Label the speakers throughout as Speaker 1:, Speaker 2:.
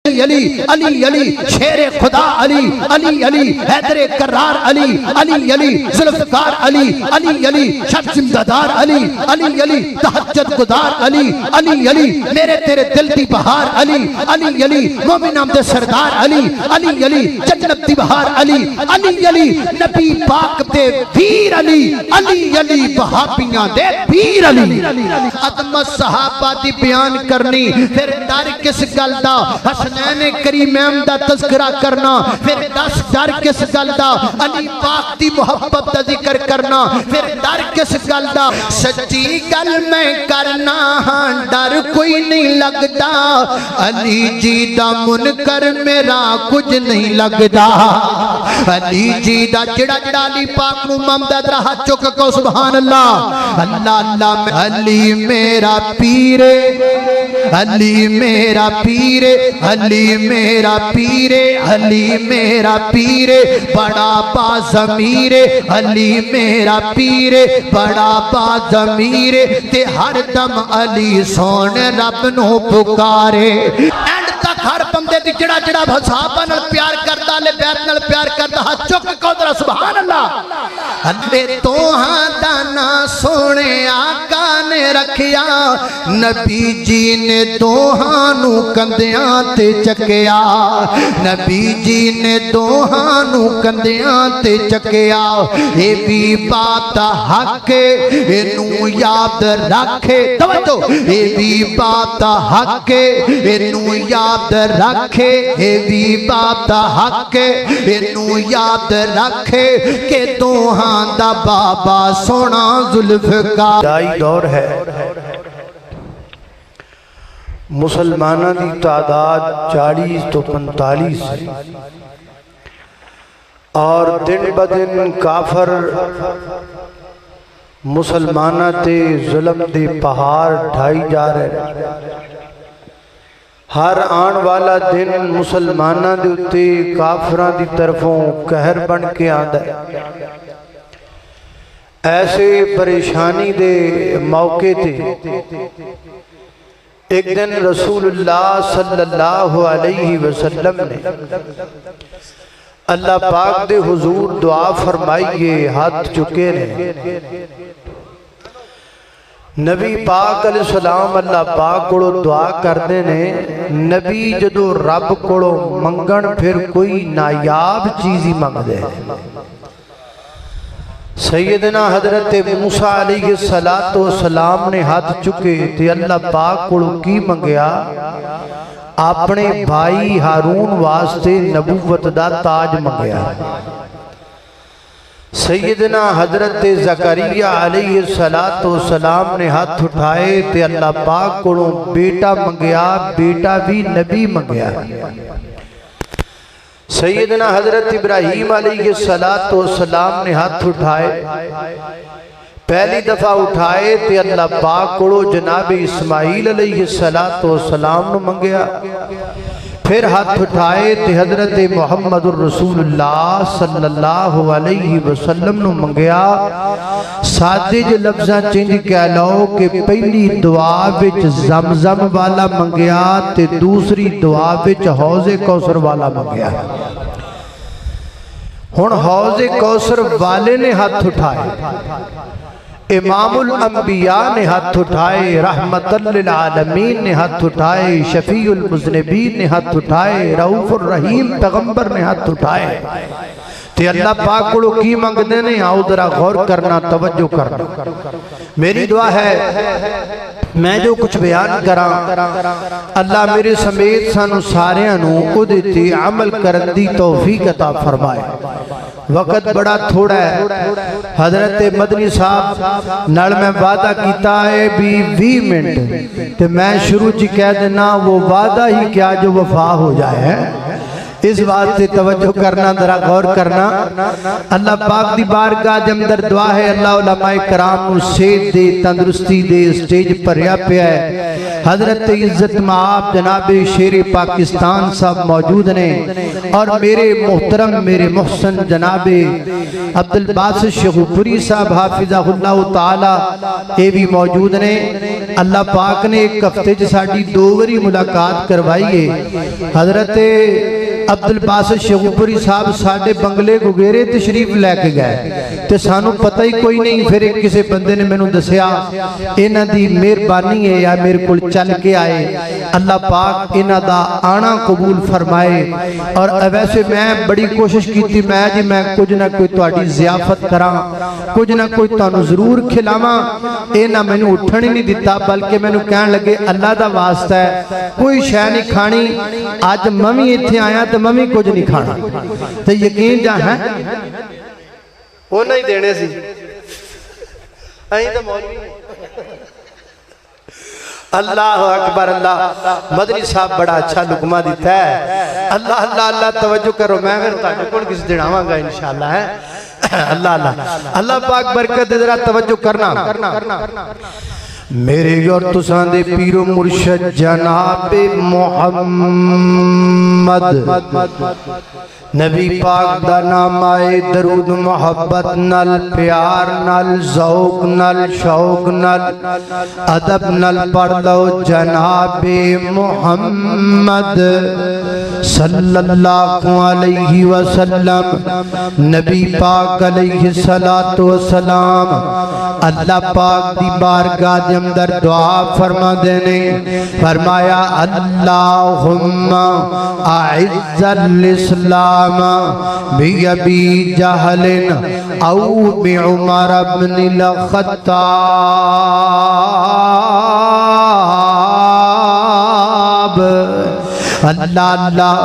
Speaker 1: अली अली अली शेरे खुदा अली अली अली हैदरे करार अली अली अली जुल्फकार अली अली अली शब जिंदादार अली अली अली तहज्जुद गुजार अली अली अली मेरे तेरे दिल दी बहार अली अली अली मोमिनां दे सरदार अली अली अली जन्नत दी बहार अली अली अली नबी पाक दे वीर अली अली अली वहाबियां दे वीर अली अदमत सहाबा दी बयान करनी फिर डर किस गल दा हसनैन करीमैन दा तज़किरा करना फिर दस डर किस गल दा अली पाक दी मोहब्बत दा जिक्र करना फिर डर किस गल दा सच्ची गल मैं करना हां डर कोई नहीं लगदा अली जी दा मुनकर मेरा कुछ नहीं लगदा अली जी दा जिड़ा जिड़ा अली पाक नू मंगदा जरा हाथ चुक को सुभान अल्लाह अल्लाह अल्लाह अली मेरा पीरे अली मेरा पीरे अली मेरा पीरे अली मेरा पीरे बड़ा बाज़मीरे अली मेरा पीरे बड़ा बाज़मीरे ते हर दम अली सोने रब नू पुकारे एंड तक हर बंदे दी जिड़ा जिड़ा सहाबा नाल प्यार करदा ले बैत नाल प्यार करदा हाथ चुक के जरा सुभान अल्लाह अल्ले तोहां दा ना सोने आका ने रखिया नबी जी ने दोहां नू कंधियां ते चकिया नबी जी ने दोहां नू कंधियां ते चकिया ये भी बात हक इनू याद रखे तवज्जो ये भी बात हक इनू याद रखे ये भी बात हक इनू याद रखे के दोहां दा बाबा सोना जुल्फकार
Speaker 2: दौर है मुसलमानों की तादाद 40 तो 45 और दिन ब दिन काफर मुसलमाना ते जुल्म दे पहाड़ ढाई जा रहे हर आने वाला दिन मुसलमाना दे उत्ते काफरां दी तरफों कहर बन के आंदा ऐसे परेशानी दे मौके ते एक दिन रसूलुल्लाह सल्लल्लाहु अलैहि वसल्लम ने अल्लाह पाक दे हुजूर दुआ फरमाइए हाथ चुके ने नबी पाक अलैहि सलाम अल्लाह पाक कोलों दुआ करते ने नबी जदों रब कोलों मंगण फिर कोई नायाब चीज़ ही मंगदे सैयदना हजरत मूसा अलैहिस्सलातु वस्सलाम ने हाथ चुके ते अल्लाह पाक कोलों की मंगया अपने भाई हारून वास्ते नबूवत दा ताज मंगया सैयदना हजरत ज़करिया अलैहिस्सलातु वस्सलाम ने हाथ उठाए ते अल्लाह पाक कोलों बेटा मंगया बेटा भी नबी मंगया सैयदना हजरत इब्राहीम अलैहिस्सलातु वस्सलाम ने हाथ उठाए पहली दफा उठाए ते अल्लाह पाक कोलों जनाब इस्माईल अलैहिस्सलातु वस्सलाम नु मंगया फिर हाथ उठाए ते हजरत मुहम्मदुर रसूलुल्लाह सल्लल्लाहु अलैहि वसल्लम नु मंगया सादे ज लफ्ज़ां चिंज कह लो कि पहली दुआ विच ज़मज़म वाला मंगया ते दूसरी दुआ विच हौज़े कौसर वाला मंगया हुण हौज़े कौसर वाले ने हाथ उठाए इमामुल अंबिया ने हाथ उठाए रहमतल लिल आलमीन ने हाथ उठाए शफीउल मुज़निबीन ने हाथ उठाए रऊफुर रहीम पैगंबर ने हाथ उठाए ते अल्लाह पाक कोलों की मंगदे ने आओ जरा गौर करना तवज्जो करना मेरी दुआ है मैं जो कुछ बयान करा अल्लाह मेरे समेत सानू सारियां नू उहदे ते अमल करन दी तौफीक अता फरमाए वक्त बड़ा थोड़ा है हजरत मदनी साहब नाल मैं वादा किया है भी 20 मिनट ते मैं शुरू च कह देना वो वादा ही क्या जो वफा हो जाए है इस बात से तवज्जो करना जरा गौर करना अल्लाह पाक दी बारगाह दे अंदर दुआ है अल्लाह उलमाए कराम नू सेहत दे तंदुरुस्ती दे स्टेज भरिया पिया है हजरत इज्जत माब जनाब शेर पाकिस्तान साहब मौजूद ने और मेरे मोहतरम मेरे मोहसन जनाब अब्दुल बासित शेखुपुरी साहब हाफिज़हुल्लाह ताला ये भी मौजूद ने। अल्लाह पाक ने एक हफ्ते च साडी 2 बारी मुलाकात करवाई है। हजरत अब्दुल बासित शेखुपुरी साहब साडे बंगले गुगेरे तशरीफ लैके गए तो सानू पता ही कोई नहीं। फिर एक किसी बंदे ने मैनू दसिया इन्हां दी मेहरबानी है या मेरे को चल के आए। अल्लाह पाक इन्हां दा आना कबूल फरमाए। और वैसे मैं बड़ी कोशिश की मैं कुछ ना कोई तुहाडी ज़ियाफत करा, कुछ ना कोई तुहानू जरूर खिलावा। इन्हां मैनू उठण ही नहीं दिता, बल्कि मैनू कहण लगे अल्लाह दा वास्ता है कोई शै नहीं खानी, अज मैं भी इत्थे आया तो मैं भी कुछ नहीं खाना। तो यकीन जा है उन्हें ही देने सी तो मौलवी। अल्लाह अकबर अल्लाह। मदनी साहब बड़ा अच्छा लुकमा दिता है। अल्लाह अल्लाह अल्लाह तवज्जो करो। मैं फिर तुहाडे कोल किस दिन आवांगा इंशाअल्लाह है। अल्लाह अल्लाह अल्लाह पाक बरकत दे, जरा तवज्जो करना। मेरे और तुसां दे पीरो मुर्शद जनाब मोहम्मद नबी पाक दा नाम आए दरूद मोहब्बत नल प्यार नल ज़ौक नल शौक नल अदब नल पढ़ लो जनाब मोहम्मद सल्लल्लाहु अलैहि वसल्लम। नबी पाक अलैहि सलातो वसलाम अल्लाह पाक दी बारगाह दे अंदर दुआ फरमा देने फरमाया अल्लाहुम्मा अइज़्ज़ल इस्लाम बि अबी जहलिन औ बि उमर इब्निल खत्ताब। अल्लाह अल्लाह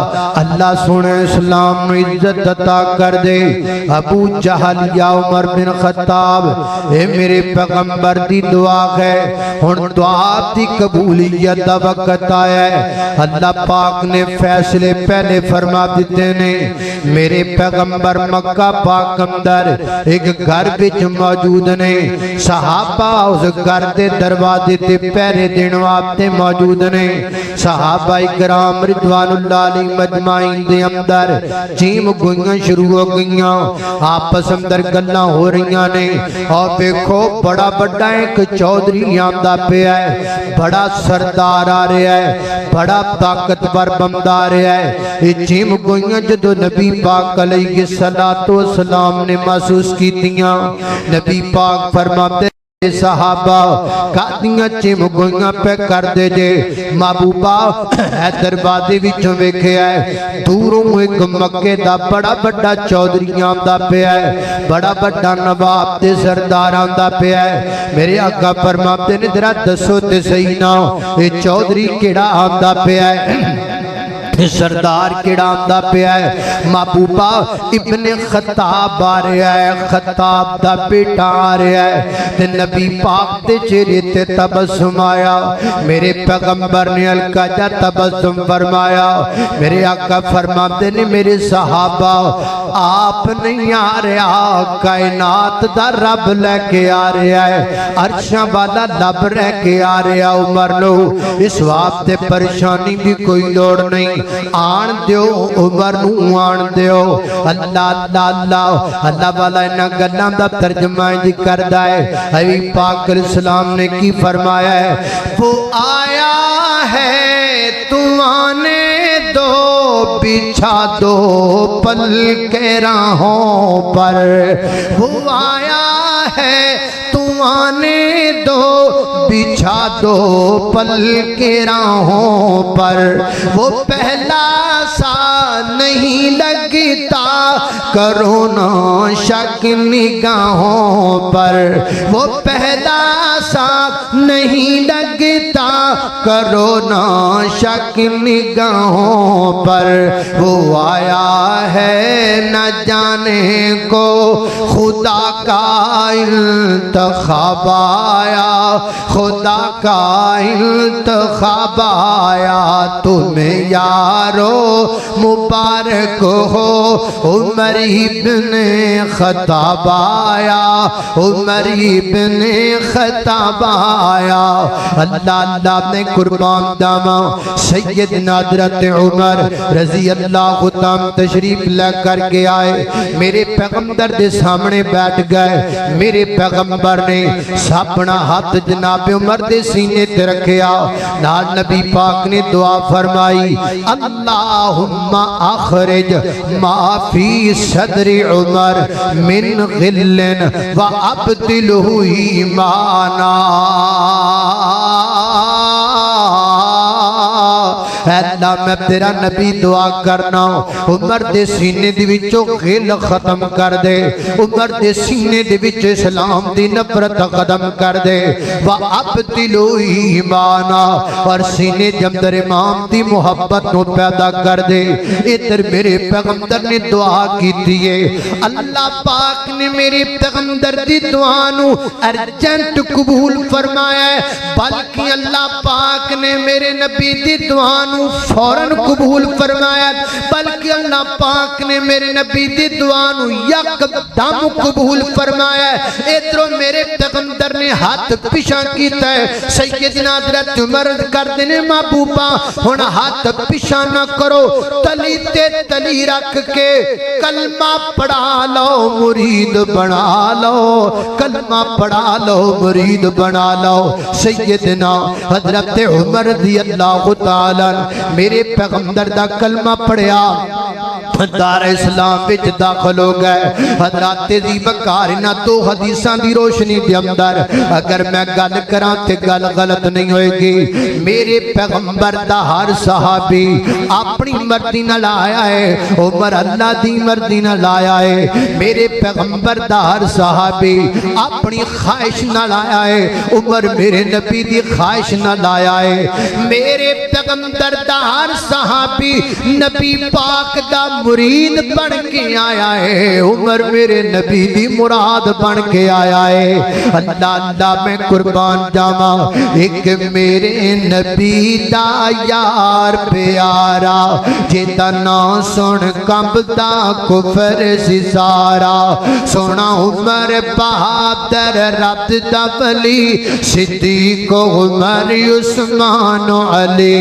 Speaker 2: अल्लाह सोने इस्लाम इज्जत अता कर दे अबू जहल या उमर बिन खत्ताब। ए मेरे पैगंबर दी दुआ है, हुण दुआ दी कबूलियत दा वक्त आया है। अल्लाह पाक ने फैसले पहले फरमा दिते ने। मेरे पैगंबर मक्का पाक अंदर एक घर विच मौजूद ने। सहाबा उस घर दे दरवाजे ते पहरे देने वास्ते मौजूद ने। सहाबा इकराम रिदवानुल्लाह अलैहि मजमाइन दे अंदर चीम गोइयां शुरू हो गईयां, आपस अंदर गल्लां हो रही ने। और देखो बड़ा बड़ा एक चौधरी आंदा पिया है, बड़ा सरदार आ रहा है, बड़ा ताकतवर बंदा आ रहा है। ये चीम गोइयां जदों नबी पाक अलैहि सलातो वसलाम ने महसूस कीतियां, नबी पाक फरमाते सहाबा कादियां चिम गोइयां पे कर दे जे महबूबा है दरवाजे विचों वेखिया दूरों एक मक्के दा बड़ा बड़ा चौधरी आंदा पिया है, बड़ा बड़ा नवाब ते सरदार आंदा पिया है। मेरे आका फरमाते ने जरा दसो ते सही ना ये चौधरी केड़ा आंदा पिया है, सरदार केड़ा आंदा पिया है। महबूबा इब्ने खत्ताब आ रहा है, खत्ताब दा बेटा आ रहा है। ते नबी पाक दे चेहरे ते तबस्सुम आया। मेरे पैगंबर ने हल्का जा तबस्सुम फरमाया। मेरे आका फरमाते ने मेरे सहाबा आप नहीं आ रहा, कायनात दा रब लेके आ रहा है, अर्शां वाला रब लेके आ रहा। उमर लो इस वास्ते परेशानी की कोई लोड़ नहीं, आन दियो उमर नू आन दियो। अल्लाह अल्लाह अल्लाह अल्लाह वाला इन्हां गल्लां दा तर्जमा जी करदा है। अभी पाक इस्लाम ने की फरमाया है, वो आया है तू आने दो बिछा दो पल के राहों पर, वो आया है तू आने दो बिछा दो पल के राहों पर। वो पहला सा नहीं लगता करो ना शक निगाहों पर, वो पहला सा नहीं लगता करो ना शक निगाहों पर। वो आया है न जाने को खुदा का इंतखाब आया, खुदा का इंतखाब आया। तुम्हें यारो मुबारक हो
Speaker 1: उमर इब्ने खत्ताब आया, उमर इब्ने खत्ताब आया। अल्लाह अल्लाह ने कुर्बान दामा सैयदना हज़रत उमर रज़ी अल्लाह तआला तशरीफ लेकर के आए, मेरे पैगंबर के सामने बैठ गए। मेरे पैगंबर ने अपना हाथ जनाब उमर के सीने ते रखा, नाल नबी पाक ने दुआ फरमाई, अल्लाहुम्मा अखरिज मा फी सदरी उमर मिन गिल्लिन व अब्दिलहु ईमाना। अल्लाह मैं तेरा नबी दुआ करना, उमर दे सीने दे विचों गिल खत्म कर दे, उमर दे सीने दे विच इस्लाम दी नफरत खत्म कर दे। व अब्दिलहु ईमाना, और सीने दे अंदर इमाम दी मोहब्बत नु पैदा कर दे। इधर मेरे पैगंबर ने दुआ की है, अल्लाह पाक ने मेरे पैगंबर दी दुआ नु अर्जेंट कबूल फरमाया, बल्कि अल्लाह पाक ने मेरे नबी दी दुआ फौरन कबूल फरमाया, बल्कि अल्लाह पाक ने मेरे नबी दी दुआ यकदम कबूल फरमाया। इधरों मेरे पैगंबर ने हाथ पिछा कीता है, सैयदना हज़रत उमर करदे ने महबूबा हुण हाथ पिछा ना करो, तली ते तली रख के कलमा पढ़ा लो मुरीद बना लो, कलमा पढ़ा लो मुरीद बना लो। सैयदना हज़रत उमर रज़ियल्लाहु ताला मेरे पैगंबर दा कलमा पढ़िया, दार इस्लाम विच दाखिल हो गए। हज़रत दी बकार इन्हां दो हदीसां दी रोशनी दे अंदर अगर मैं गल करां ते गल गलत नहीं होएगी। मेरे पैगंबर दा हर सहाबी अपनी मर्जी नाल आया है, उमर अल्लाह दी मर्जी नाल आया है। मेरे पैगंबर दा हर सहाबी अपनी ख्वाहिश नाल आया है, उमर मेरे नबी दी ख्वाहिश नाल आया है। मेरे पैगंबर दा हर सहाबी नबी पाक दा मुरीद बन के आया है, उमर मेरे नबी दी मुराद बन के आया है। अल्लाह अल्लाह मैं कुर्बान जावा, एक मेरे नबी दा यार प्यारा, जेदा ना सुन कंबदा कुफर सिसारा। सोना उमर बहादुर रब दा वली, सिद्दीक उमर उस्मान अली।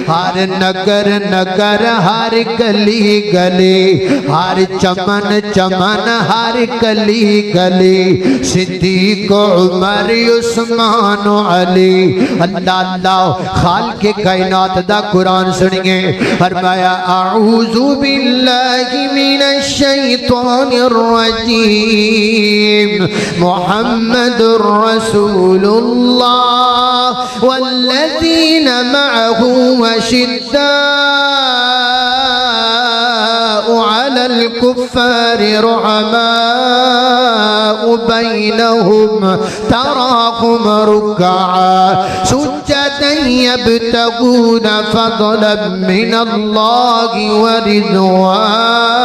Speaker 1: हर नगर नगर हर गली गली, हर चमन चमन हर गली गली, सिद्दीक उमर उस्मान अली। अल्लाह अल्लाह खाल के कायनात दा कुरान सुनिए, फरमाया अऊज़ु बिल्लाहि मिनश शैतानिर रजीम, मुहम्मदुर रसूलुल्लाह वल्लज़ीना मअहू अशिद्दाउ अलल कुफ्फारि रुहमाउ बैनहुम तराहुम रुक्अन सुज्जदन यब्तगून फज़लन मिनल्लाहि व रिज़वाना।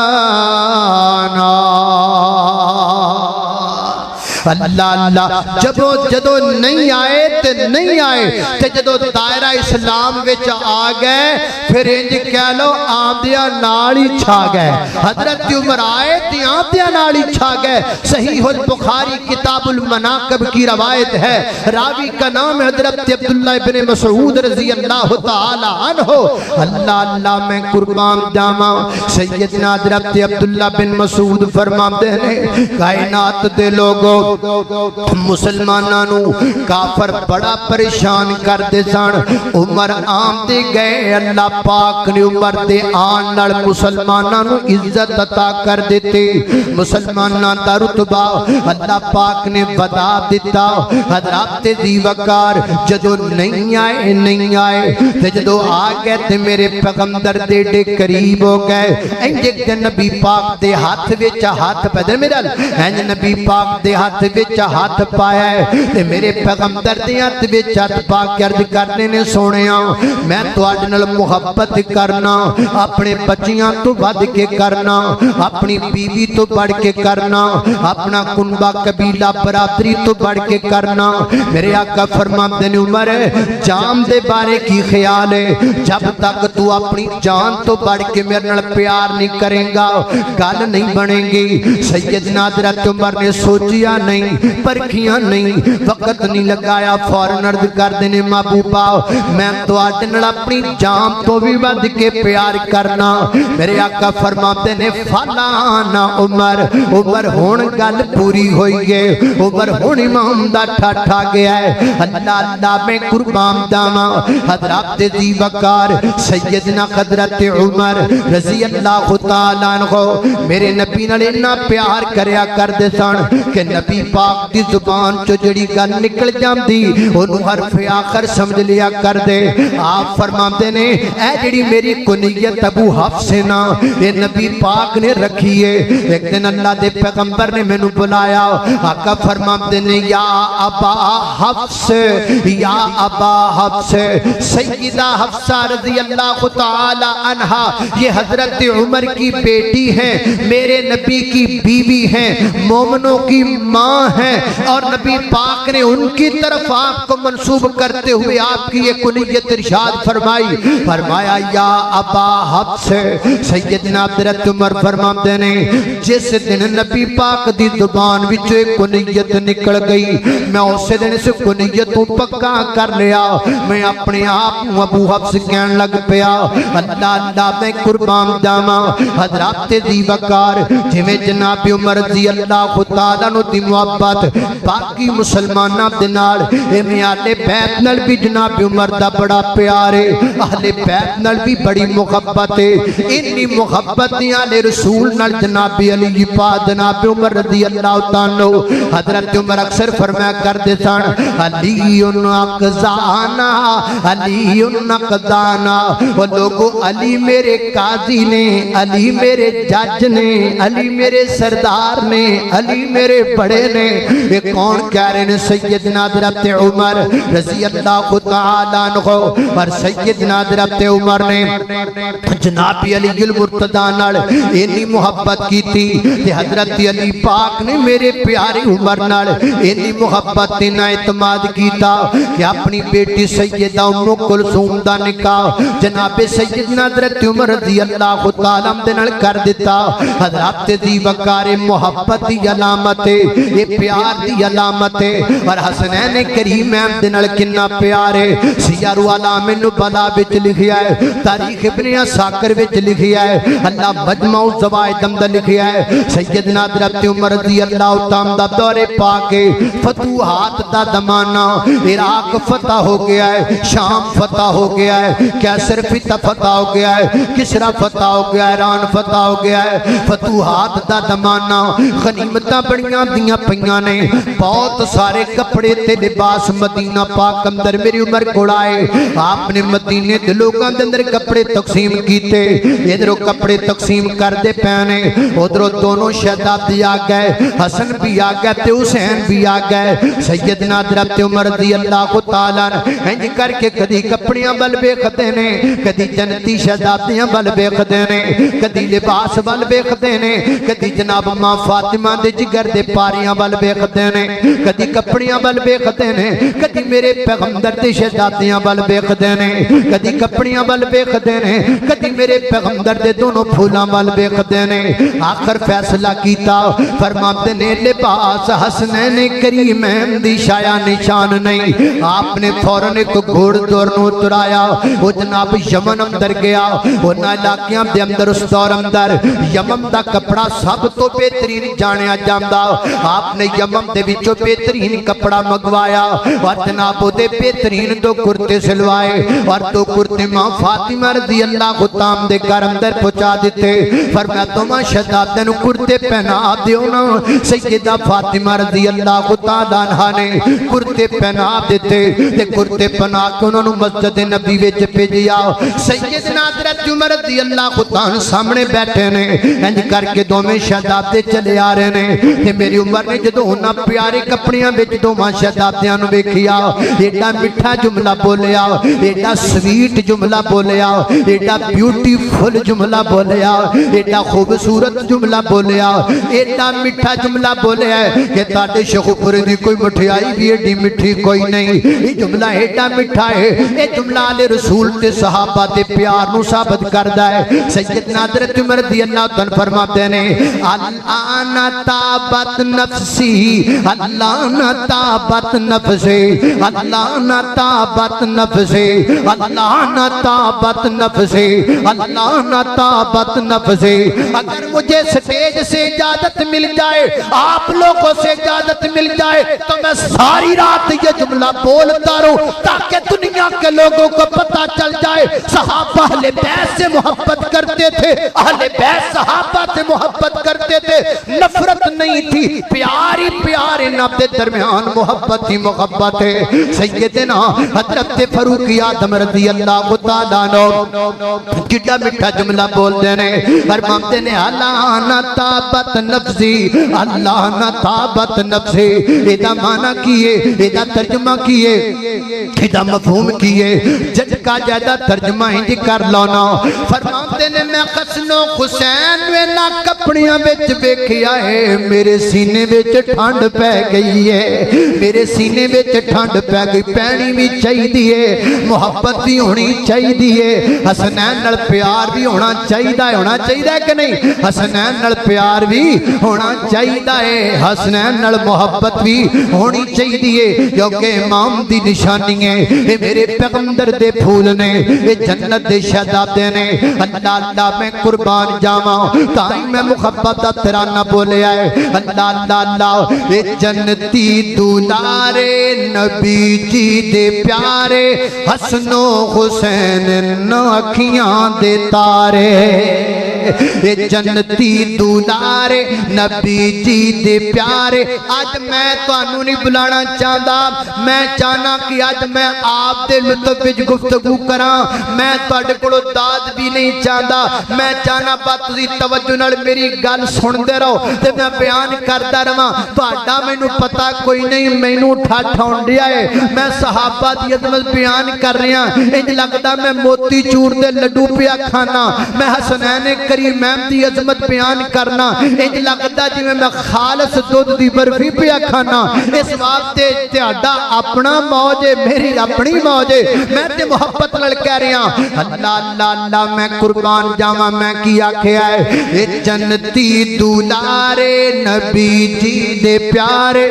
Speaker 1: अल्लाह अल्लाह जदों जदों नहीं आए ते नहीं आए, ते जदों दायरा इस्लाम विच आ गए फिर इंज कह लो आंदिया नाल ही छा गए। हजरत उमर आए ते आंदिया नाल ही छा गए। सहीहुल बुखारी किताबुल मनाक़िब की रवायत है, रावी का नाम है हजरत अब्दुल्लाह इब्न मसऊद रज़ियल्लाहु ताला अन्हु। अल्लाह अल्लाह मैं कुर्बान जावा, सैयदना हजरत अब्दुल्लाह बिन मसऊद फरमाते हैं, कायनात दे लोगों मुसलमानों काफर बड़ा परेशान करते सन। उमर आमते गए, अल्लाह पाक ने उमर दे आन नाल मुसलमानों इज्जत अता कर देते। मुसलमानों दा रुतबा अल्लाह पाक ने बता दिता। हज़रात दी वकार जदों नहीं आए ते जदों आ गए ते मेरे पैगंबर दे करीब हो गए। इंज नबी पाक दे हाथ विच हाथ पैदल मेरा इंज नबी पाक दे हाथ
Speaker 2: हथ विच हाथ पाया ते मेरे पैगंबर दे हथ विच हथ पा के अर्ज करने ने सोनिया मैं तुहाडे नाल मुहब्बत करना, अपने बच्चियां तो वध के करना, अपनी बीवी तो बढ़ के करना, अपना कुनबा कबीला बरादरी तो बढ़ के करना। मेरे आका फरमाते ने उमर जान दे बारे की ख्याल है, जब तक तू अपनी जान तो बढ़ के मेरे नाल प्यार नहीं करेगा गल नहीं बनेगी। सैयदना हज़रत उमर ने सोचिया नहीं, परखिया नहीं, वक्त नहीं लगाया, फौरन अर्ज करते ने महबूबा मैं तुहाडे नाल अपनी जान तो भी वध के प्यार करना। मेरे आका फरमाते ने फलाना उमर, उमर हुण गल पूरी हुई है, उमर हुण इमाम दा ठाठा गया है। अल्लाह अल्लाह मैं कुर्बान दावा हज़रत दी वकार सैयदना हज़रत उमर रज़ी अल्लाह तआला अन्हु मेरे नबी नाल इन्ना प्यार करया करदे सन कि नबी पाक दी जुबान चो जिहड़ी गल निकल जांदी ओनू हरफ आखर समझ लिया करदे। आप फरमाते ने ए जिहड़ी मेरी कुनियत अबू हफ्स ना ये नबी पाक ने रखी है। एक दिन अल्लाह दे पैगंबर ने मैनू बुलाया, आका फरमाते ने या अबा हफ्स, या अबा हफ्स, सैयदा हफ्सा रज़ी अल्लाह तआला अन्हा ये हजरत उमर की बेटी है, मेरे नबी की बीवी है, मोमनों की माँ है और नबी पाक ने उनकी तरफ आपको मंसूब करते हुए आपकी ये कुनियत इरशाद फरमाई। फरमाया या अबा हफ्स। सैयदना हज़रत उमर फरमाते ने जिस दिन नबी पाक दी जुबान विचों एक कुनियत निकल गई मैं उस दिन इस कुनियत को पक्का कर लिया। मैं अपने आप को अबू हफ्स कहन लग पिया। अल्लाह अल्लाह मैं कुर्बान जावा हज़रत दी वकार जिवें जनाब उमर रज़ी अल्लाह तआला नु दी मुहब्बत बाकी मुसलमानां दे नाल इवें आले बैत नाल भी जनाब उमर दा बड़ा प्यार है, अहले बैत नाल भी बड़ी मुहब्बत है। इन्नी मुहब्बत आले रसूल नाल जनाब अली पाक जनाब उमर रज़ी अल्लाह तआला हज़रत उमर अक्सर फरमाया करदे सन अलीउन अक़ज़ाना, अलीउन अक़ज़ाना। वो लोगों अली मेरे काजी ने, अली मेरे जज ने, अली मेरे सरदार ने, अली मेरे बड़े ने। ये कौन कह रहे हैं? सैयदना हज़रत उमर रज़ी अल्लाह तआला अन्हु। और सैयदना हज़रत उमर ने जनाब अली मुर्तदा नाल इन्नी मुहब्बत की थी कि हज़रत अली पाक ने मेरे प्यारे उमर नाल इन्नी मुहब्बत इन्ना इतमाद किया कि अपनी बेटी सैयदा उम्मु कुलसूम दा निकाह जनाब सैयदना हज़रत उमर रज़ी अल्लाह तआला दे नाल कर दिता। हज़रत दी वकार मुहब्बत दी अलामत है, ये प्यार दी अलामत है। और हसनैन करीमैन दे नाल किन्ना प्यार है। सियारु अलामिन नुबला विच लिखिया है, तारीख इब्ने असाकिर विच लिखिया है, अल्लाह मजमाउ ज़वाइद अंदर लिखिया है। सैयदना हज़रत उमर रज़ी अल्लाह तआला दा दौरे पाके फतूहात दा ज़माना, इराक फतह हो गया है, शाम फतह हो गया है, कैसर फतह हो गया है, किसरा फतह हो गया है, ईरान फतह हो गया है। फतूहात दा ज़माना, गनीमतां बड़ियां दियां पईयां ने, बहुत सारे कपड़े ते लिबास मदीना पाक अंदर मेरी उमर कोल आए। आपने मदीने दे लोकां दे अंदर कपड़े तकसीम कीते, इधरों कपड़े तकसीम करदे पैने, उधरों दोनों शहजादे आ गए, हसन भी आ गए ते हुसैन भी आ गए। सैयदना हज़रत उमर रज़ी अल्लाह तआला इंज करके कदी कपड़ियां वल वेखदे ने, कदी जन्नती शहजादियां वल वेखदे ने, कदी लिबास वल वेखदे ने, कदी जनाब मां फातिमा दे जिगर दे पारियां वल वेखदे ने, कदी कपड़ियां वल वेखदे ने, कदी मेरे पैगंबर दे शहजादियां वल वेखदे ने, कदी कपड़ियां वल वेखदे ने, कदी मेरे पैगंबर दे दोनों फूलां वल वेखदे ने। आखिर फैसला कीता, फरमाते ने लिबास हसनैन करीमैन दी शाया निशान नहीं। आपने फौरन एक घोड़दौड़ नूं उतराया, वो जनाब यमन अंदर गया। उन्हां इलाकियां दे अंदर उस दौर अंदर यमन दा कपड़ा सब तो बेहतरीन जानिया जांदा। आपने यमन दे विचों बेहतरीन कपड़ा मंगवाया और जनाब ओदे बेहतरीन दो कुर्ते सिलवाए और दो कुर्ते मां फातिमा रज़ी अल्लाह तआला दे घर अंदर पहुंचा दिते। फरमाया दोवां शहजादियां नूं कुर्ते पहना दियो ना। सैयदा फातिमा रज़ी अल्लाह तआला अन्हा ने कुर्ते पहना दिते ते कुर्ते पहना के उन्हां नूं मस्जिद नबी विच भेजिया। सैयदना हज़रत उमर रज़ी अल्लाह तआला सामने बैठे ने, इंज करके दोवें शहजादे चले आ रहे ने ते मेरी उमर
Speaker 1: ने जदों उन्हां प्यारे कपड़ियां विच दोवां शहजादियां नूं वेखिया, एडा मिठा जुमला बोलिया, एडा स्वीट जुमला बोलिया, एडा ब्यूटीफुल जुमला बोलिया, एडा खूबसूरत जुमला बोलिया, एडा मिठा जुमला बोलिया कि तुहाडे शौकपुरे दी कोई मठियाई भी एडी मिठी कोई नहीं। ये जुमला एडा मिठा है, ये जुमला अल्लाह रसूल ते सहाबा दे प्यार नूं साबित करदा है। सैयदना हज़रत उमर रज़ियल्लाहु तआला फरमाते ने, अल्लाह ताबत नफ्सी, अल्लाह ताबत नफ्सी, अल्लाह ताबत नफ्सी, अल्लाह ताबत नफ्सी, अल्लाह ताबत नफ्सी। अगर मुझे स्टेज से इजाजत मिल जाए, आप लोगों से इजाजत मिल जाए, तो मैं सारी रात ये जुमला बोलता रहूं ताकि दुनिया के लोगों को पता चल जाए सहाबा अहले बैत से मोहब्बत करते थे, अहले बैत सहाबा से मोहब्बत करते थे, नफरत नहीं थी, प्यार ही प्यार इनके दरमियान मोहब्बत ही मोहब्बत है। सैयदना हज़रत फारूक आज़म रज़ियल्लाहु तआला अन्हु कितना मिठा जुमला बोलते ने, फरमाते ने अल्लाह ना ताबत नफ्सी, अल्लाह ना ताबत नफ्सी। इदा माना किए, इदा तर्जुमा किए, इदा मफहूम किए, झटका ज्यादा तर्जुमा इंज कर लाना। फरमाते ने मैं हसनो हुसैन वे ना कपड़ियां विच वेखिया है, मेरे सीने विच ठंड पै गई है, मेरे सीने विच ठंड पै गई। पैनी भी चाहिए, मुहब्बत भी होनी चाहिए, हसनैन नाल प्यार भी होना चाहिए कि नहीं? हसनैन नाल प्यार भी होना चाहिए है, हसनैन नाल मोहब्बत भी होनी चाहिए, क्योंकि इमाम दी निशानी है, ये मेरे पैगंबर दे फूल ने, ये जन्नत दे शहजादे ने। अल्लाह अल्लाह मैं कुर्बान जावां, ताई मैं मुहब्बत दा तराना बोलिया है। अल्लाह अल्लाह अल्लाह ये जन्नती दुलारे नबी जी दे प्यारे, हसनो हुसैन न अखियां दे तारे। ये जन्नती दुलारे नबी जी दे प्यारे। अज मैं तुहानू नहीं बुलाना चाहता, मैं चाहना कि अज मैं आप दे लुत्फ विच गुफ्तगू करा। मैं तुहाडे कोलों दाद भी नहीं चाहता, मैं चाहना बस तुसीं तवज्जो नाल मेरी गल सुनते रहो ते मैं बयान करता रहां। तुहाडा मैनू पता कोई नहीं, मैनू ठठ आउंदिया है, मैं सहाबा दी अज़मत बयान कर रहा, इंज लगदा मैं मोती चूर दे लड्डू पिया खाना, मैं हसनैन करीमैन दी अज़मत बयान करना, इंज लगदा जिवें मैं खालस दुध दी बर्फी पिया खाना। इस वास्ते तुहाडा अपना मौज है, मेरी अपनी मौज है, मैं ते मुहब्बत नाल कह रहा। अल्लाह अल्लाह अल्लाह मैं कुर्बान जावां, मैं की आखिया है, ये जन्नती दुलारे नबी जी दे प्यारे।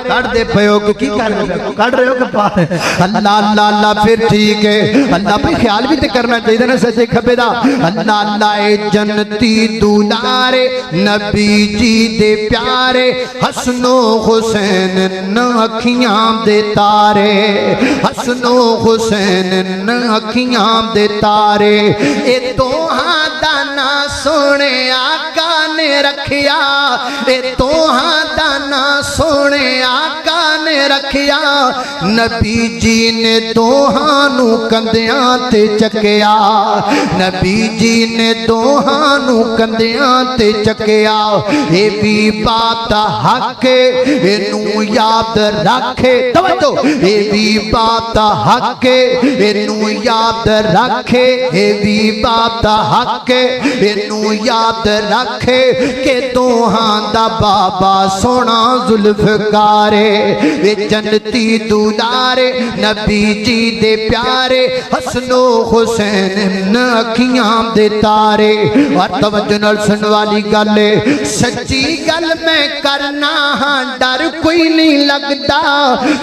Speaker 1: कट दे पयोग की कर रहे हो, कट रहे हो कपार। अल्लाह अल्लाह अल्लाह फिर ठीक है, अल्लाह भाई ख्याल भी तो करना चाहिए ना सच्चे खबे दा। अल्लाह अल्लाह ये जन्नती दुलारे नबी जी दे प्यारे, हसनो हुसैन न अखियां दे तारे, हसनो हुसैन न अखियां दे तारे। ए दोहां दा ना सोने आका ने रखिया, ए दोहां दा ना सोने आका ने रखिया, नबी जी ने दोहां नू कंधियां ते चकिया, नबी जी ने दोहां नू कंधियां ते चकिया। ये भी बात हक इनू याद रखे, तवज्जो, ये भी बात हक इनू याद रखे, ये भी बात हक इनू याद रखे के दोहां दा बाबा सोना जुल्फकारे। वे जन्नती दुलारे नबी जी दे प्यारे, हसनो हुसैन न अखियां दे तारे। और तवज्जो नाल सुन वाली गल है, सच्ची गल मैं करना हाँ डर कोई नहीं लगता,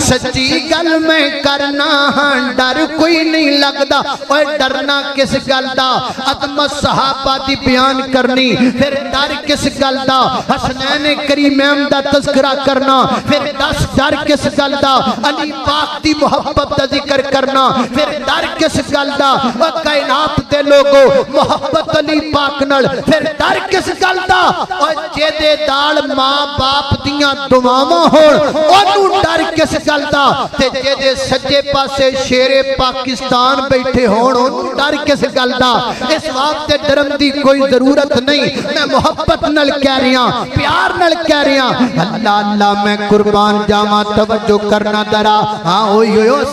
Speaker 1: सच्ची गल मैं करना हाँ डर कोई नहीं लगता। और डरना किस गल दा? अज़मत सहाबा दी बयान करनी, फिर डर किस गल दा? हसनैन करीमैन दा तज़किरा करना, फिर दस डर किस गल दा? अली पाक दी मोहब्बत दा जिक्र करना, फिर डर किस गल दा? और कायनात दे लोगों मोहब्बत अली पाक नाल, फिर डर किस गल दा? और जेदे दाल मां बाप दियां दुआवां होण, ओनू डर किस गल दा? ते जेदे सज्जे पासे शेरे पाकिस्तान बैठे होण, ओनू डर किस गल दा? इस वास्ते डरन दी कोई जरूरत नहीं। मैं मोहब्बत मुहब्बत नाल कह रहा, प्यार नाल कह रहा, अल्लाह अल्लाह मैं कुर्बान जावा, तवज्जो करना दरा। हाँ ओ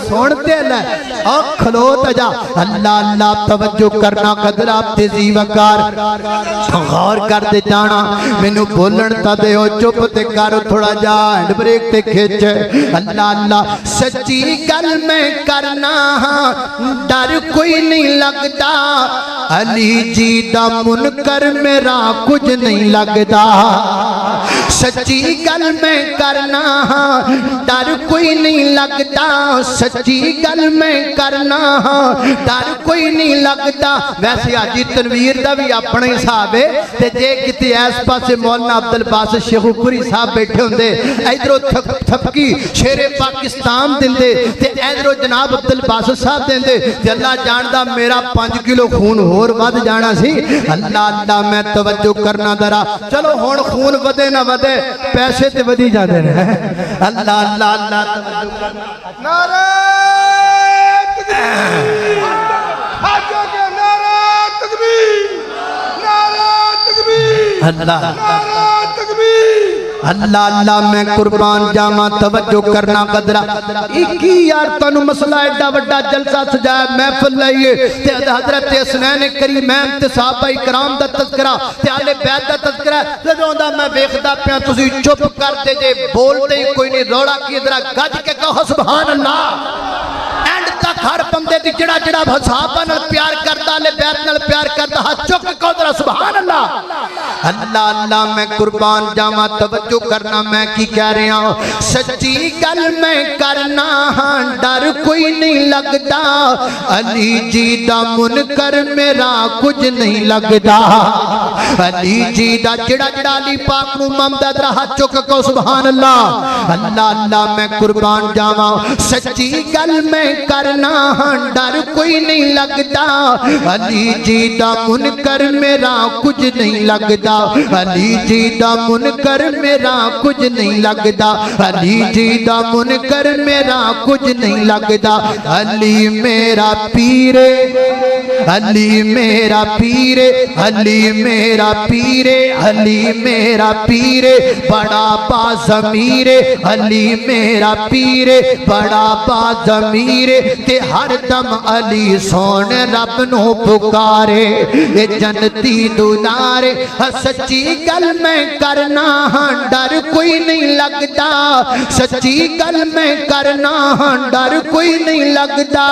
Speaker 1: सुनते ले खलो तजा, अल्लाह अल्लाह तवज्जो करना, कदरा तेजी वकार गौर कर दे जाना, मैनू बोलन ता दे, चुप ते कर, थोड़ा जा हैंड ब्रेक ते खिच। अल्लाह अल्लाह सच्ची गल मैं करना, डर कोई नहीं लगता, अली जी दा मुनकर मेरा कुछ नहीं लगता। सच्ची गल मैं करना, डर कोई नहीं लगता, सच्ची गल मैं करना, डर कोई नहीं लगता। वैसे हाजी तनवीर का भी अपना हिसाब है, ते जे किते इस पासे मौलाना अब्दुल बासित शेखुपुरी साहब बैठे होंदे, इधरों थपकी शेरे पाकिस्तान दिंदे, ते इधरों जनाब अब्दुल बासित साहब दिंदे, ते अल्लाह जानदा मेरा 5 किलो खून होर वध जाना सी। अल्लाह अल्लाह मैं तवज्जो करना दरा। चलो हुण खून वधे ना वधे, पैसे ते वधी जांदे ने। अल्लाह अल्लाह अल्लाह
Speaker 3: नारे तकबीर, हाजो के नारे तकबीर, नारे तकबीर,
Speaker 1: अल्लाह
Speaker 3: नारे तकबीर।
Speaker 1: अल्लाह अल्लाह मैं कुर्बान जावा, तवज्जो करना कदरा। एक ही यार तनु मसला एडा वड्डा जलसा सजाया, महफिल लाइए, ते हजरत हसनैन करीमैन ते सहाबा इकराम दा तज़किरा, ते आले बैत दा तज़किरा। जदों दा मैं वेखदा पिया तुसीं चुप करदे जे, बोलदे ही कोई नहीं, रौला की जरा गज के कहो सुभान अल्लाह। एंड तक हर बंदे दी जड़ा जड़ा सहाबा नाल प्यार करदा, आले बैत नाल प्यार करदा, हाथ चुक के कहो जरा सुभान अल्लाह। अल्लाह अल्लाह मैं कुर्बान जावा, तवज्जो करना मैं की कह रहा हूं, सच्ची गल मैं करना, डर कोई नहीं लगता, अली जी दा मुनकर मेरा कुछ नहीं लगता। अली जी दा जड़ा जड़ा अली पाक नू मंदा, जरा हाथ चुक को सुभान अल्लाह। अल्लाह अल्लाह मैं कुर्बान जावा, सच्ची गल मैं करना, डर कोई नहीं लगता, अली जी दा मुनकर मेरा कुछ नहीं लगता, अली जी दा मुनकर मेरा कुछ नहीं लगता, अली जी दा मुनकर मेरा कुछ नहीं लगता। अली मेरा पीरे, अली मेरा पीरे, अली मेरा पीरे, अली मेरा पीरे, बड़ा बाज़मीरे, अली मेरा पीरे, बड़ा बाज़मीरे, ते हर दम अली सोने रब नू पुकारे, ये जन्नती दुलारे। सच्ची गल मैं करना, डर कोई नहीं लगता, सच्ची गल मैं करना, डर कोई नहीं लगता,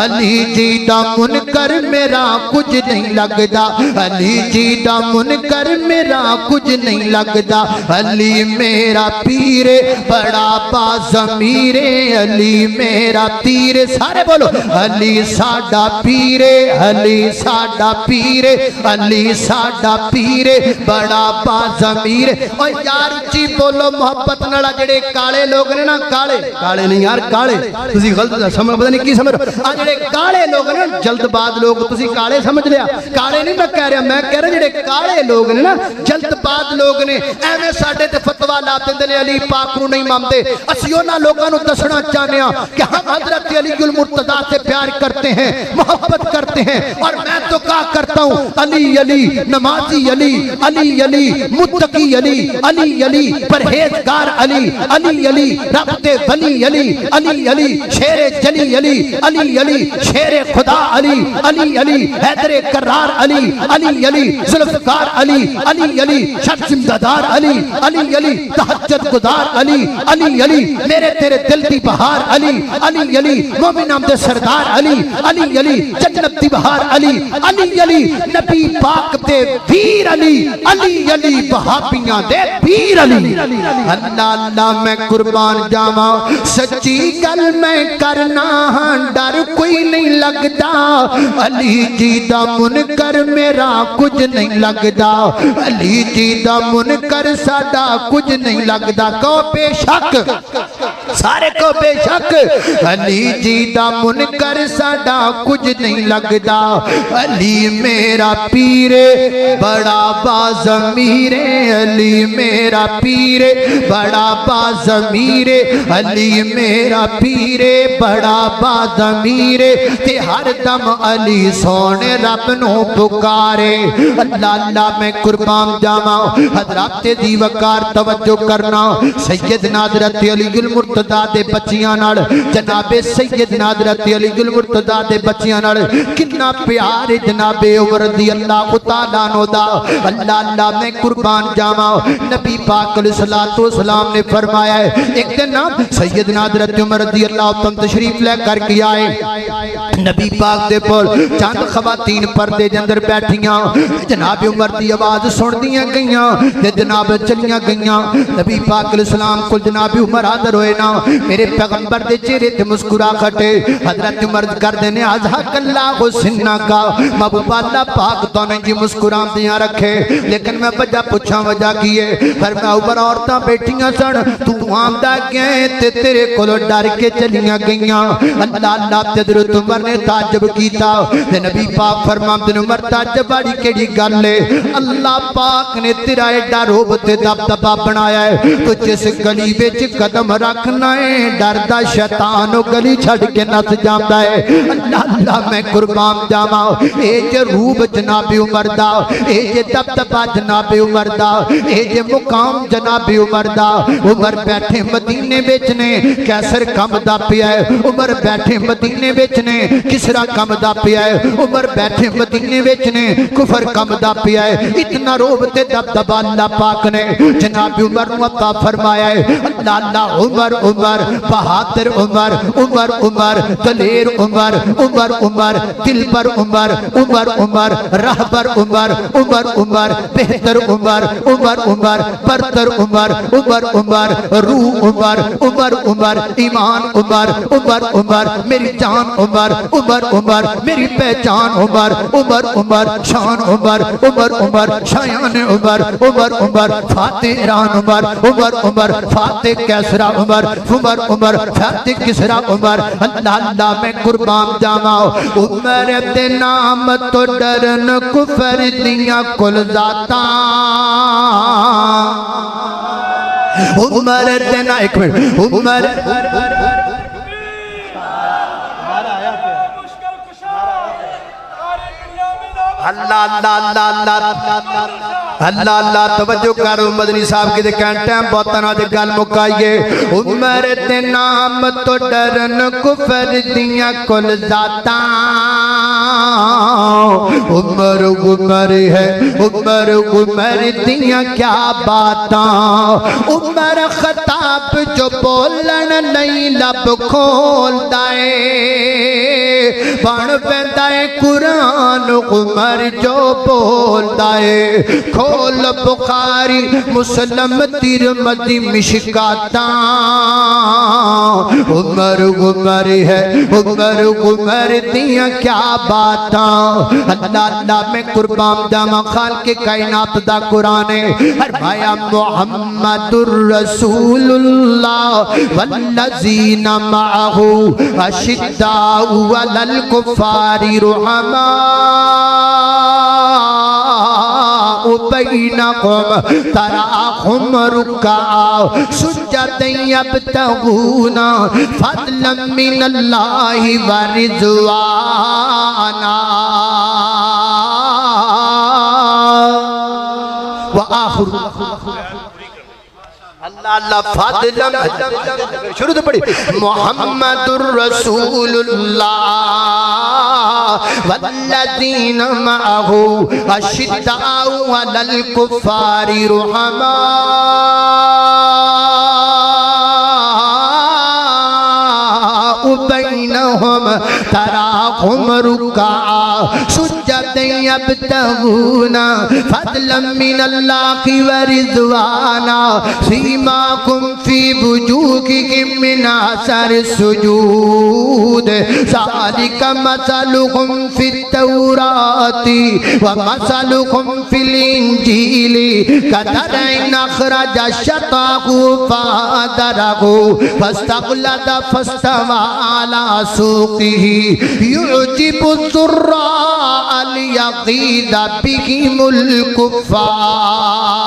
Speaker 1: अली जी दा मुनकर मेरा कुछ नहीं लगता, अली जी दा मुनकर मेरा कुछ नहीं लगता। अली मेरा पीरे, बड़ा बाज़मीरे, अली मेरा पीरे, सारे बोलो अली साडा पीरे, अली साडा पीरे, अली साडा पीरे, बड़ा बाज़मीरे। और यार उच्ची बोलो मोहब्बत नाल। जेड़े काले लोग ने ना, काले काले नहीं यार, काले तुसी गलत समझ, पता नहीं की समझ आ, जेड़े काले लोग ने जल्दबाज लोग, तुसी काले समझ लिया, काले नहीं मैं कह रहा, मैं कह रहा जेड़े काले लोग ने ना, जल्दबाज लोग ने, एवें साडे ते फतवा ला दिंदे ने, अली पाक नू नहीं मानते। असीं उन्हां लोकां नू दसना चाहते हैं कि हम हजरत अली गुल मुर्तज़ा से प्यार करते हैं, मोहब्बत करते हैं। और मैं तो क्या करता हूँ, अली अली नमाजी अली, अली अली मुत्तकी अली, अली अली परहेजगार अली, अली अली रब्ते वली अली, अली अली शेरे जली अली, अली अली शेरे खुदा अली, अली अली हैदरे करार अली, अली अली जुल्फ़कार अली, अली अली शर्जिमदार अली, अली अली तहज्जुद गुज़ार अली, अली अली मेरे तेरे दिल की बहार अली, अली अली मोमिन दे सरदार अली, अली अली जन्नत दी बहार अली, अली अली नबी पाक दे वीर अली, अली अली वहाबियां दे वीर अली। अल्लाह अल्लाह मैं कुर्बान जावा, सच्ची गल मैं करना, डर कोई नहीं लगता, अली जी दा मुनकर मेरा कुछ नहीं लगता, अली जी दा मुनकर साडा कुछ नहीं लगता। कहो बेशक, सारे को बेशक, अली जी दा मुनकर साडा कुछ नहीं लगता। अली मेरा पीरे, बड़ा बाज़मीरे, अली मेरा पीरे, बड़ा बाज़मीरे, अली मेरा पीरे, बड़ा बाज़मीरे, ते हर दम अली सोने रब नू पुकारे। अल्लाह अल्लाह मैं कुर्बान जावा हजरात दी वकार तवज्जो करना सैयदना हजरत अली गुल मुर्तदा दे बच्चियां नाल जनाबे सैयदना हजरत अली गुल मुर्तदा दे बच्चियां नाल कितना प्यार है जनाबे उमर रज़ी अल्लाह तआला अन्हु दा। अल्लाह अल्लाह मैं कुर्बान जावा नबी पाक अलैहिस्सलातु वस्सलाम ने फरमाया एक दिन सैयदना हजरत उमर रज़ी अल्लाह तआला तशरीफ लेकर के आए नबी पाक दे कोल चंद खवातीन पर्दे दे अंदर बैठियां जनाब उमर दी आवाज सुनदियां गईयां ते जनाब चलियां गईयां नबी पाक अलैहिस्सलाम को जनाब उमर हाजिर होए ना मेरे पैगंबर दे चेहरे ते मुस्कुराहट हजरत उमर कर देने अज़हकल्लाहु सिन्ना का महबूब अल्लाह पाक तोने जी मुस्कुरांदियां रखे लेकिन मैं वजह पूछा वजह की है पर मैं ऊपर औरतां बैठियां सन तू आंदा गए ते तेरे कोलों डर के चलियां गईयां। अल्लाह अल्लाह ते हजरत उमर ने ताज्जुब कीता ते नबी पाक फरमाते ने उमर ताज्जुब वाली केड़ी गल है अल्लाह पाक ने तेरा एडा रोब ते दबदबा बनाया है तो जिस गली विच कदम रखना है डरदा शैतान ओ गली छड़ के नस जांदा है। अल्लाह अल्लाह मैं कुर्बान जावा ए जे रूब जनाब उमर दा ए जे दबदबा जनाब उमर दा ए जे मुकाम जनाब उमर दा। उमर बैठे मदीने विच ने कैसर कमदा पिया है उमर बैठे मदीने विच ने किसरा कमदा पिया है उमर बैठे मदीने विच ने कुफर कमदा पिया है इतना रोब ते दबदबा अल्लाह पाक ने जनाब उमर नूं अता फरमाया है। अल्लाह अल्लाह उमर उमर बहादुर उमर उमर उमर दलेर उमर उमर उमर दिलबर उमर उमर उमर रहबर उमर उमर उमर बेहतर उमर उमर उमर बरतर उमर उमर उमर रूह उमर उमर उमर ईमान उमर उमर उमर मेरी जान उमर उमर उमर मेरी पहचान उमर उमर उमर शान उमर उमर उमर शायान उमर उमर उमर फाते ईरान उमर उमर उमर फाते कैसरा उमर उमर उमर फाते किसरा उमर। अल्लाह अल्लाह मैं कुर्बान जावा उमर दे नाम तो डरन कुफर दियां कुल जातां उमर दे ना एक मिनट उमर अल्लाह अल्लाह अल्लाह अल्लाह अल्लाह अल्लाह तवज्जो करो मदनी साहब के कहन टाइम बहुत ना दे गल मुकाइए उमर दे नाम तो डरन कुफर दियां कुल जातां उमर उमर है उमर उमर दियां क्या बातां उमर खताब जो बोलन नहीं लब खोलदा है बन पैंदा है कुरान उमर जो बोलदा है खोल बुखारी मुस्लिम तिरमिज़ी मिशकातां उमर उमर है उमर उमर दियां क्या बातां। अल्लाह अल्लाह मैं कुर्बान जावा खाल के कायनात दा कुरान है फरमाया मुहम्मदुर रसूलुल्लाह वल्लज़ीना मअहू अशिद्दाउ अलल कुफ़ारि रुहमा बैनहुम तराहुम रुक्का सुज्जदन यब्तगूना फज़लन मिनल्लाहि व रिज़वाना व आखिर अल्लाह अल्लाह फज़लन शुरू से पढ़ी मुहम्मदुर रसूलुल्लाह वल्लज़ीना मअहू अशिद्दाउ अलल कुफ़ारि रुहमा बैनहुम तराहुम रुक्का सुज्जदन यब्तगूना फज़लन मिनल्लाहि व रिज़वाना सीमाकुम फी वुजूहिहिम मिन असरि सुजूद ज़ालिका मसलुहुम फित तौराति व मसलुहुम फिल इंजीली कज़रइन अख़रजा शताहु फ़अज़रहु फस्तग़लज़ फस्तवा अला सूक़िही युजिबु ज़ुर्राअ लियग़ीज़ बिहिमुल कुफ़्फ़ार